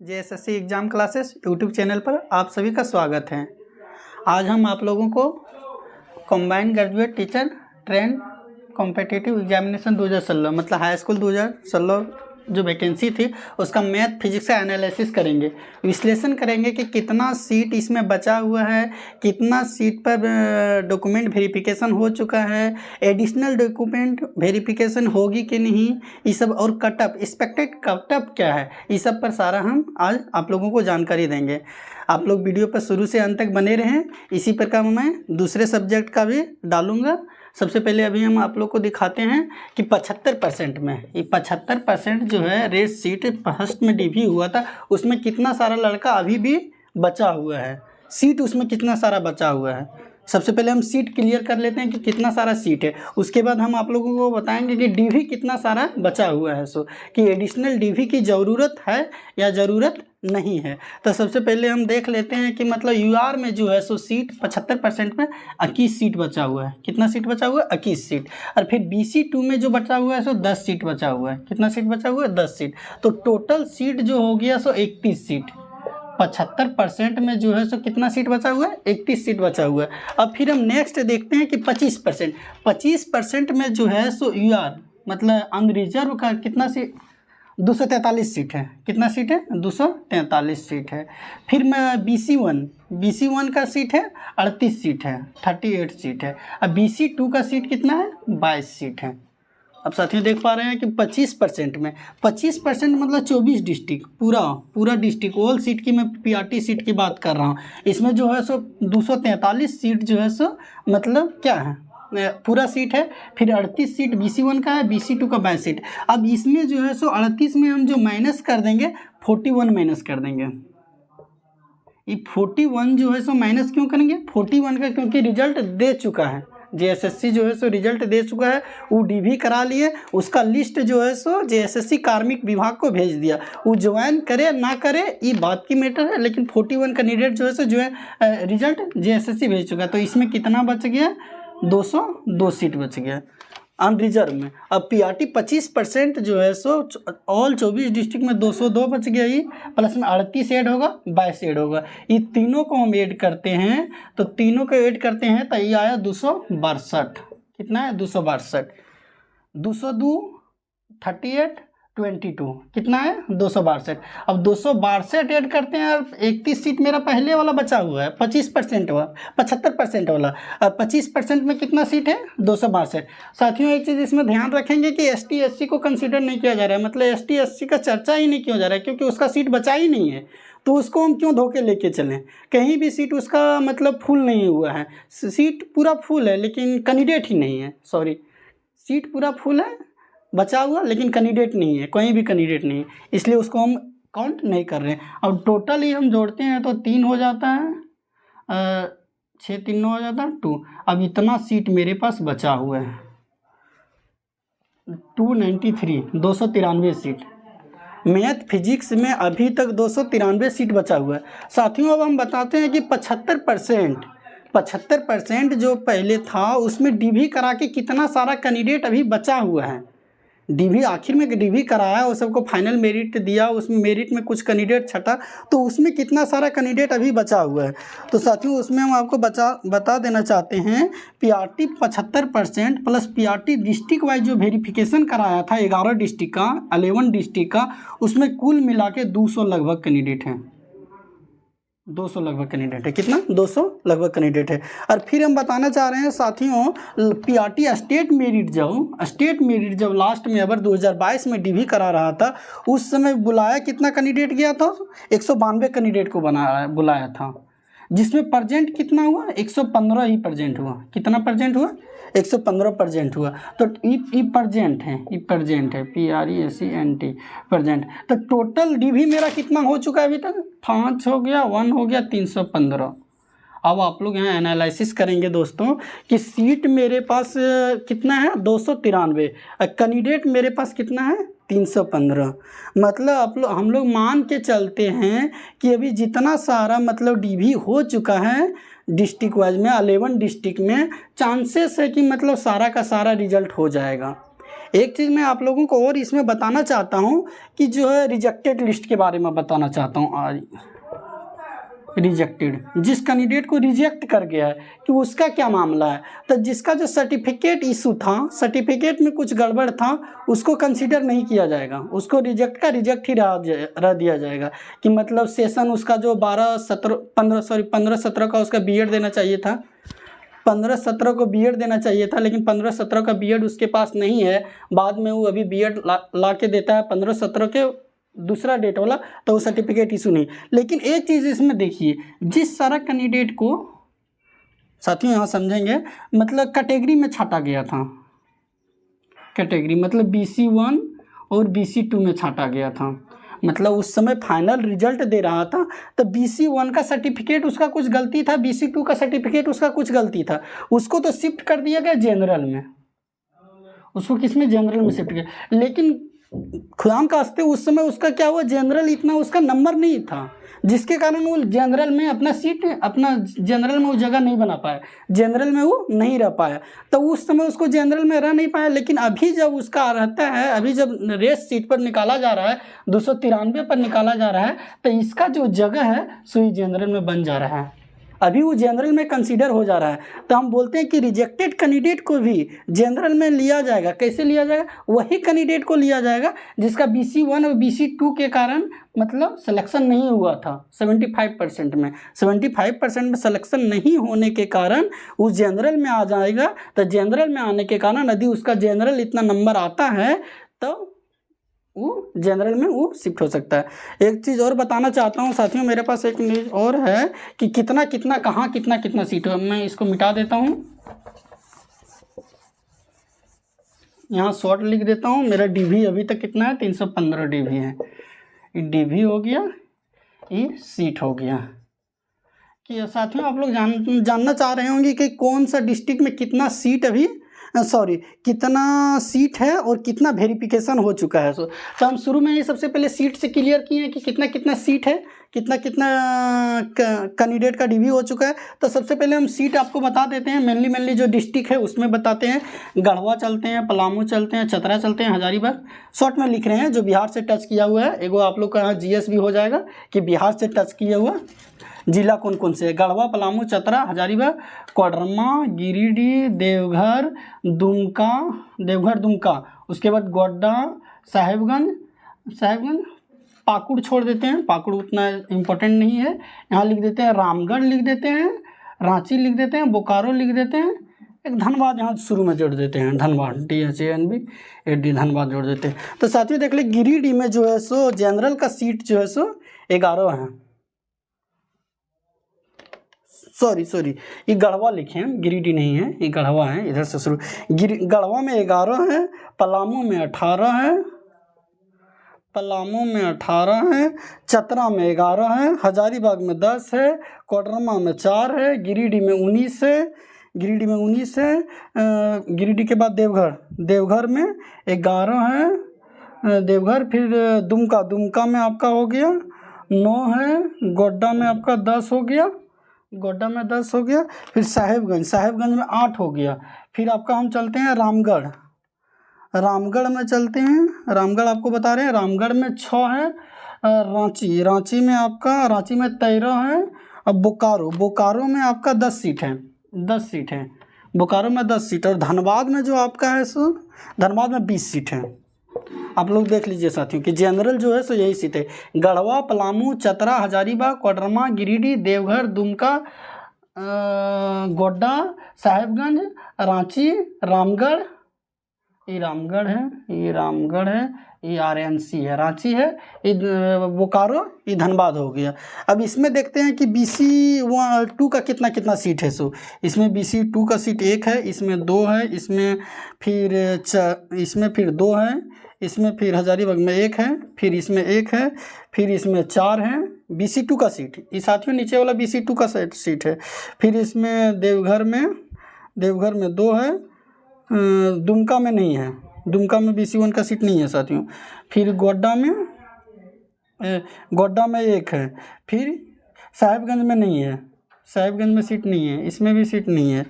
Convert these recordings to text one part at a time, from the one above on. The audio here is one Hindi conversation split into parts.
JSSC exam classes YouTube channel पर आप सभी का स्वागत है। आज हम आप लोगों को combined graduate teacher trend competitive examination 2016 मतलब हाई स्कूल 2016 जो वैकेंसी थी उसका मैथ फिजिक्स का एनालिसिस करेंगे, विश्लेषण करेंगे कि कितना सीट इसमें बचा हुआ है, कितना सीट पर डॉक्यूमेंट वेरिफिकेशन हो चुका है, एडिशनल डॉक्यूमेंट वेरिफिकेशन होगी कि नहीं, ये सब, और कटअप एक्सपेक्टेड कटअप क्या है, ये सब पर सारा हम आज आप लोगों को जानकारी देंगे। आप लोग वीडियो पर शुरू से अंत तक बने रहें। इसी प्रकार मैं दूसरे सब्जेक्ट का भी डालूँगा। सबसे पहले अभी हम आप लोग को दिखाते हैं कि 75% में, ये 75% जो है रेस सीट फर्स्ट में डीवी हुआ था उसमें कितना सारा लड़का अभी भी बचा हुआ है, सीट उसमें कितना सारा बचा हुआ है। सबसे पहले हम सीट क्लियर कर लेते हैं कि कितना सारा सीट है, उसके बाद हम आप लोगों को बताएंगे कि डीवी कितना सारा बचा हुआ है, सो कि एडिशनल डीवी की ज़रूरत है या ज़रूरत नहीं है। तो सबसे पहले हम देख लेते हैं कि मतलब यूआर में जो है सो सीट 75% में 21 सीट बचा हुआ है। कितना सीट बचा हुआ है? 21 सीट। और फिर BC2 में जो बचा हुआ है सो 10 सीट बचा हुआ है। कितना सीट बचा हुआ है? 10 सीट। तो टोटल सीट जो हो गया सो 31 सीट। 75% में जो है सो कितना सीट बचा हुआ है? 31 सीट बचा हुआ है। अब फिर हम नेक्स्ट देखते हैं कि 25% में जो है सो यूआर मतलब अनरिजर्व का कितना सीट? 243 सीट है। कितना सीट है? 243 सीट है। फिर मैं BC1 का सीट है 38 सीट है, 38 सीट है। अब BC2 का सीट कितना है? 22 सीट है। अब साथियों देख पा रहे हैं कि 25% में 25% मतलब 24 डिस्ट्रिक्ट, पूरा डिस्ट्रिक्ट ऑल सीट की मैं PRT सीट की बात कर रहा हूँ। इसमें जो है सो 243 सीट जो है सो मतलब क्या है? पूरा सीट है। फिर 38 सीट BC1 का है, BC2 का 22 सीट। अब इसमें जो है सो 38 में हम जो माइनस कर देंगे 41 माइनस कर देंगे। ये 41 जो है सो माइनस क्यों करेंगे? 41 का क्योंकि रिजल्ट दे चुका है, जेएसएससी जो है सो रिजल्ट दे चुका है, वो डीवी करा लिए, उसका लिस्ट जो है सो जेएसएससी कार्मिक विभाग को भेज दिया। वो ज्वाइन करे ना करे ये बात की मैटर है, लेकिन 41 कैंडिडेट जो है सो जो है रिजल्ट जेएसएससी भेज चुका है। तो इसमें कितना बच गया? 202 सीट बच गया अनरिजर्व में। अब PRT 25% जो है सो ऑल 24 डिस्ट्रिक्ट में 202 बच गया, ही प्लस में 38 ऐड होगा, 22 ऐड होगा। ये तीनों को हम ऐड करते हैं, तो तीनों को ऐड करते हैं तो ये आया 262। कितना है? 262। 202 38 22 कितना है? 262। अब 262 ऐड करते हैं और 31 सीट मेरा पहले वाला बचा हुआ है 25% वाला, 75% वाला। और 25% में कितना सीट है? 262। साथियों एक चीज़ इसमें ध्यान रखेंगे कि ST SC को कंसीडर नहीं किया जा रहा है, मतलब ST SC का चर्चा ही नहीं किया जा रहा है, क्योंकि उसका सीट बचा ही नहीं है। तो उसको हम क्यों धोखे लेके चलें? कहीं भी सीट उसका मतलब फुल नहीं हुआ है, सीट पूरा फुल है लेकिन कैंडिडेट ही नहीं है। सॉरी, सीट पूरा फुल है बचा हुआ लेकिन कैंडिडेट नहीं है, कोई भी कैंडिडेट नहीं है, इसलिए उसको हम काउंट नहीं कर रहे हैं। अब टोटल ही हम जोड़ते हैं तो 3 हो जाता है, 6 3 हो जाता है 2। अब इतना सीट मेरे पास बचा हुआ है 293, 293 सीट। मैथ फिजिक्स में अभी तक 293 सीट बचा हुआ है। साथियों अब हम बताते हैं कि 75% जो पहले था उसमें डीवी करा के कितना सारा कैंडिडेट अभी बचा हुआ है। डीवी आखिर में डीवी कराया, वो सबको फाइनल मेरिट दिया, उसमें मेरिट में कुछ कैंडिडेट छटा, तो उसमें कितना सारा कैंडिडेट अभी बचा हुआ है। तो साथियों उसमें हम आपको बता देना चाहते हैं PRT 75% plus PRT district wise जो वेरिफिकेशन कराया था 11 डिस्ट्रिक्ट का, 11 डिस्ट्रिक्ट का, उसमें कुल मिला के 200 लगभग कैंडिडेट हैं। 200 लगभग कैंडिडेट है। कितना? 200 लगभग कैंडिडेट है। और फिर हम बताना चाह रहे हैं साथियों PRT स्टेट मेरिट जब लास्ट में अगर 2022 में डीवी करा रहा था उस समय बुलाया कितना कैंडिडेट गया था? 192 कैंडिडेट को बुलाया था, जिसमें प्रेजेंट कितना हुआ? 115 ही प्रेजेंट हुआ। कितना प्रेजेंट हुआ? 115 प्रेजेंट हुआ। तो ई प्रेजेंट है PRESENT प्रेजेंट। तो टोटल डीवी मेरा कितना हो चुका है अभी तक? 5 हो गया, 1 हो गया, 315। अब आप लोग यहाँ एनालिसिस करेंगे दोस्तों कि सीट मेरे पास कितना है? 293। कैंडिडेट मेरे पास कितना है? 315। मतलब हम लोग मान के चलते हैं कि अभी जितना सारा मतलब डीवी हो चुका है डिस्ट्रिक्ट वाइज में 11 डिस्ट्रिक्ट में, चांसेस है कि मतलब सारा का सारा रिजल्ट हो जाएगा। एक चीज़ मैं आप लोगों को और इसमें बताना चाहता हूँ कि जो है रिजेक्टेड लिस्ट के बारे में बताना चाहता हूँ आज। रिजेक्टेड, जिस कैंडिडेट को रिजेक्ट कर गया है कि उसका क्या मामला है। तो जिसका जो सर्टिफिकेट इशू था, सर्टिफिकेट में कुछ गड़बड़ था, उसको कंसीडर नहीं किया जाएगा, उसको रिजेक्ट का रिजेक्ट ही रह दिया जाएगा। कि मतलब सेशन उसका जो 15-17 का उसका बीएड देना चाहिए था, 15-17 को बीएड देना चाहिए था, लेकिन 15-17 का बीएड उसके पास नहीं है। बाद में वो अभी बीएड ला के देता है 15-17 के दूसरा डेट वाला, तो वो सर्टिफिकेट इशू नहीं। लेकिन एक चीज़ इसमें देखिए, जिस सारा कैंडिडेट को साथियों यहाँ समझेंगे, मतलब कैटेगरी में छांटा गया था, कैटेगरी मतलब BC1 और BC2 में छांटा गया था। मतलब उस समय फाइनल रिजल्ट दे रहा था तो BC1 का सर्टिफिकेट उसका कुछ गलती था, BC2 का सर्टिफिकेट उसका कुछ गलती था, उसको तो शिफ्ट कर दिया गया जनरल में, उसको किस में, जनरल में शिफ्ट किया। लेकिन खुदाम का हस्ते उस समय उसका क्या हुआ, जनरल इतना उसका नंबर नहीं था, जिसके कारण वो जनरल में अपना सीट, अपना जनरल में वो जगह नहीं बना पाया, जनरल में वो नहीं रह पाया। तो उस समय उसको जनरल में रह नहीं पाया। लेकिन अभी जब उसका रहता है, अभी जब रेस सीट पर निकाला जा रहा है, 293 पर निकाला जा रहा है, तो इसका जो जगह है सो जनरल में बन जा रहा है, अभी वो जनरल में कंसीडर हो जा रहा है। तो हम बोलते हैं कि रिजेक्टेड कैंडिडेट को भी जनरल में लिया जाएगा। कैसे लिया जाएगा, वही कैंडिडेट को लिया जाएगा जिसका BC1 और BC2 के कारण मतलब सिलेक्शन नहीं हुआ था 75% में, 75% में सिलेक्शन नहीं होने के कारण वो जनरल में आ जाएगा। तो जनरल में आने के कारण यदि उसका जनरल इतना नंबर आता है तो वो जनरल में वो शिफ्ट हो सकता है। एक चीज़ और बताना चाहता हूँ साथियों, मेरे पास एक न्यूज़ और है कि कितना कितना कहाँ कितना कितना सीट हो। मैं इसको मिटा देता हूँ, यहाँ शॉर्ट लिख देता हूँ। मेरा DV अभी तक कितना है, 315 DV है। ये DV हो गया, ये सीट हो गया। कि साथियों आप लोग जानना चाह रहे होंगे कि कौन सा डिस्ट्रिक्ट में कितना सीट अभी कितना सीट है और कितना वेरिफिकेशन हो चुका है। तो हम शुरू में ये सबसे पहले सीट से क्लियर किए हैं कि कितना कितना सीट है, कितना कितना कैंडिडेट का DV हो चुका है। तो सबसे पहले हम सीट आपको बता देते हैं, मेनली जो डिस्ट्रिक्ट है उसमें बताते हैं। गढ़वा चलते हैं, पलामू चलते हैं, चतरा चलते हैं, हजारीबाग शॉर्ट में लिख रहे हैं जो बिहार से टच किया हुआ है। एगो आप लोग का यहाँ GS भी हो जाएगा कि बिहार से टच किया हुआ जिला कौन कौन से है। गढ़वा, पलामू, चतरा, हजारीबाग, कोडरमा, गिरिडीह, देवघर, दुमका, उसके बाद गोड्डा, साहेबगंज, पाकुड़ छोड़ देते हैं, पाकुड़ उतना इम्पोर्टेंट नहीं है। यहाँ लिख देते हैं रामगढ़, लिख देते हैं रांची, लिख देते हैं बोकारो, लिख देते हैं एक धनबाद यहाँ शुरू में जोड़ देते हैं, धनबाद DHANB धनबाद जोड़ देते हैं। तो साथियों देख ले, गिरिडीह में जो है सो जनरल का सीट जो है सो 11 है। सॉरी ये गढ़वा लिखे हैं, गिरिडीह नहीं है, ये गढ़वा है। इधर से शुरू, गढ़वा में 11 है, पलामू में 18 है, चतरा में 11 है, हजारीबाग में 10 है, कोडरमा में 4 है, गिरिडीह में 19 है, गिरिडीह के बाद देवघर में 11 है, देवघर। फिर दुमका में आपका हो गया 9 है, गोड्डा में आपका 10 हो गया, फिर साहेबगंज में 8 हो गया। फिर आपका हम चलते हैं रामगढ़ में चलते हैं। रामगढ़ आपको बता रहे हैं, रामगढ़ में 6 है। रांची में आपका 13 है। अब बोकारो में आपका 10 सीट है, बोकारो में 10 सीट। और धनबाद में जो आपका है सो धनबाद में 20 सीट है। आप लोग देख लीजिए साथियों कि जनरल जो है सो यही सीट है। गढ़वा, पलामू, चतरा, हजारीबाग, कोडरमा, गिरिडीह, देवघर, दुमका, गोड्डा, साहेबगंज, रांची, रामगढ़, ये रामगढ़ है, ये RNC है, रांची है, ये बोकारो, ये धनबाद हो गया। अब इसमें देखते हैं कि BC2 का कितना कितना सीट है। सो इसमें BC2 का सीट 1 है, इसमें 2 है, इसमें फिर 2 है, इसमें फिर हजारीबाग में 1 है, फिर इसमें 1 है, फिर इसमें 4 है BC2 का सीट। ये साथियों नीचे वाला BC2 का सीट है। फिर इसमें देवघर में 2 है, दुमका में नहीं है, दुमका में BC1 का सीट नहीं है साथियों। फिर गोड्डा में 1 है, फिर साहेबगंज में नहीं है, साहिबगंज में सीट नहीं है, इसमें भी सीट नहीं है,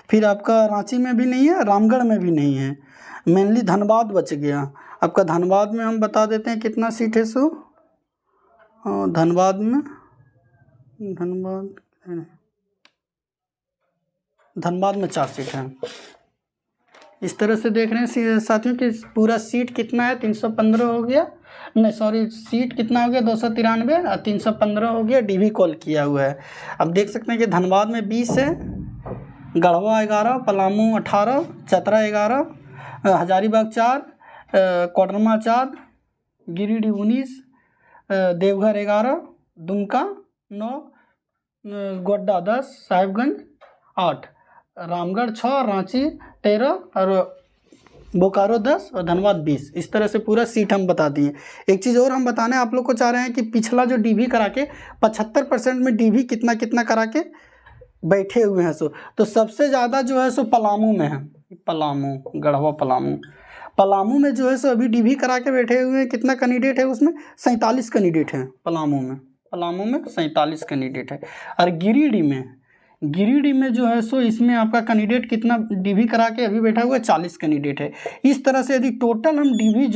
फिर आपका रांची में भी नहीं है, रामगढ़ में भी नहीं है, मेनली धनबाद बच गया आपका। धनबाद में हम बता देते हैं कितना सीट है सो, धनबाद में 4 सीट है। इस तरह से देख रहे हैं साथियों कि पूरा सीट कितना है, 315 हो गया, नहीं सॉरी सीट कितना हो गया 293 और 315 हो गया, डीवी कॉल किया हुआ है। अब देख सकते हैं कि धनबाद में 20 है, गढ़वा 11, पलामू 18, चतरा 11, हजारीबाग 4, कोडरमा 4, गिरिडीह 19, देवघर 11, दुमका 9, गोड्डा 10, साहिबगंज 8, रामगढ़ 6, रांची 13 और बोकारो 10 और धनबाद 20। इस तरह से पूरा सीट हम बता दिए। एक चीज़ और हम बताने आप लोग को चाह रहे हैं कि पिछला जो डीवी करा के 75% में डीवी कितना कितना करा के बैठे हुए हैं सो, तो सबसे ज़्यादा जो है सो पलामू में है, पलामू गढ़वा पलामू में जो है सो अभी डीवी करा के बैठे हुए हैं। कितना कैंडिडेट है उसमें, 47 कैंडिडेट हैं पलामू में 47 कैंडिडेट है। और गिरिडीह में जो है सो इसमें आपका कैंडिडेट कितना डीवी करा के अभी बैठा हुआ है, 40 कैंडिडेट है। इस तरह से यदि टोटल हम डीवी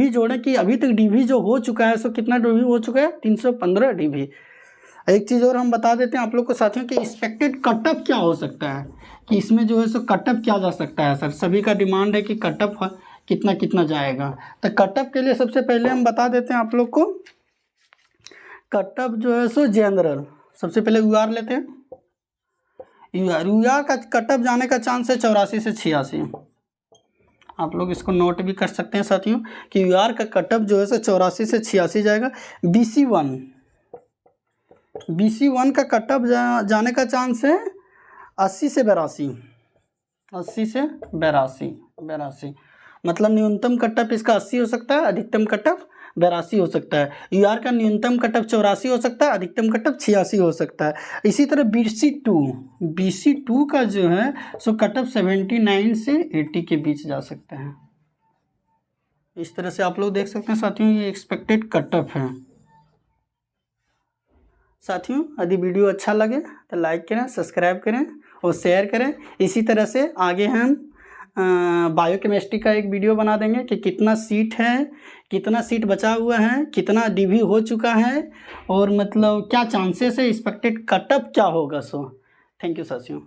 जोड़ें कि अभी तक डीवी जो हो चुका है सो कितना डीवी हो चुका है, 315 डीवी। एक चीज़ और हम बता देते हैं आप लोग को साथियों कि एक्सपेक्टेड कटअप क्या हो सकता है, कि इसमें जो है सो कटअप क्या जा सकता है। सर सभी का डिमांड है कि कटअप कितना कितना जाएगा, तो कटअप के लिए सबसे पहले हम बता देते हैं आप लोग को, कटअप जो है सो जनरल सबसे पहले यूआर लेते हैं। यूआर का कटअप जाने का चांस है 84 से 86। आप लोग इसको नोट भी कर सकते हैं साथियों कि यूआर का कटअप जो है सो 84 से 86 जाएगा। BC1 का कटअप जाने का चांस है 80 से 82। मतलब न्यूनतम कटअप इसका 80 हो सकता है, अधिकतम कटअप 82 हो सकता है। यूआर का न्यूनतम कटअप 84 हो सकता है, अधिकतम कटअप 86 हो सकता है। इसी तरह BC2 का जो है सो कटअप 79 से 80 के बीच जा सकता है। इस तरह से आप लोग देख सकते हैं साथियों, ये एक्सपेक्टेड कटअप है। साथियों यदि वीडियो अच्छा लगे तो लाइक करें, सब्सक्राइब करें और शेयर करें। इसी तरह से आगे हम बायोकेमिस्ट्री का एक वीडियो बना देंगे कि कितना सीट है, कितना सीट बचा हुआ है, कितना डीवी हो चुका है और मतलब क्या चांसेस है, एक्सपेक्टेड कटअप क्या होगा। सो थैंक यू साथियों।